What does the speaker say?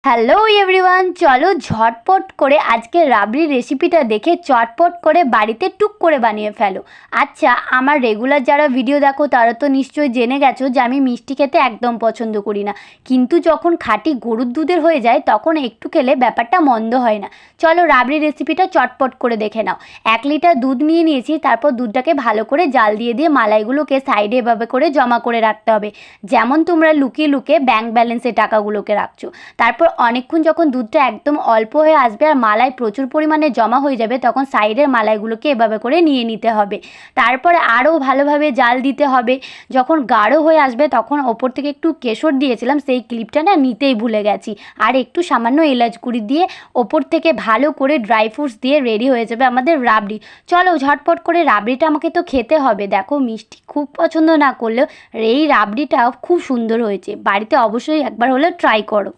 Hello everyone, চলো ঝটপট করে আজকে রাবড়ি রেসিপিটা দেখে চটপট করে বাড়িতে টুক করে বানিয়ে ফেলো। আচ্ছা, আমার রেগুলার যারা ভিডিও দেখো তারা তো নিশ্চয়ই জেনে গেছো যে আমি মিষ্টি খেতে একদম পছন্দ করি না, কিন্তু যখন খাঁটি গরুর দুধের হয়ে যায় তখন একটু খেলে ব্যাপারটা মন্দ হয় না। চলো রাবড়ি রেসিপিটা চটপট করে দেখে নাও। 1 লিটার দুধ নিয়ে নিয়েছি, তারপর দুধটাকে ভালো করে জাল দিয়ে মালাইগুলোকে সাইডে এভাবে করে জমা করে রাখতে হবে, যেমন তোমরা লুকিয়ে লুকিয়ে ব্যাংক ব্যালেন্সে টাকাগুলোকে রাখছো। তারপর অনেকক্ষণ যখন দুধটা একদম অল্প হয়ে আসবে আর মালাই প্রচুর পরিমাণে জমা হয়ে যাবে, তখন সাইডের মালাইগুলোকে এভাবে করে নিয়ে নিতে হবে। তারপরে আরও ভালোভাবে জাল দিতে হবে। যখন গাঢ় হয়ে আসবে তখন ওপর থেকে একটু কেশর দিয়েছিলাম, সেই ক্লিপটা না নিতেই ভুলে গেছি। আর একটু সামান্য এলাচ গুঁড়ি দিয়ে ওপর থেকে ভালো করে ড্রাই ফ্রুটস দিয়ে রেডি হয়ে যাবে আমাদের রাবড়ি। চলো ঝটপট করে রাবড়িটা আমাকে তো খেতে হবে। দেখো, মিষ্টি খুব পছন্দ না করলেও এই রাবড়িটা খুব সুন্দর হয়েছে। বাড়িতে অবশ্যই একবার হলেও ট্রাই করো।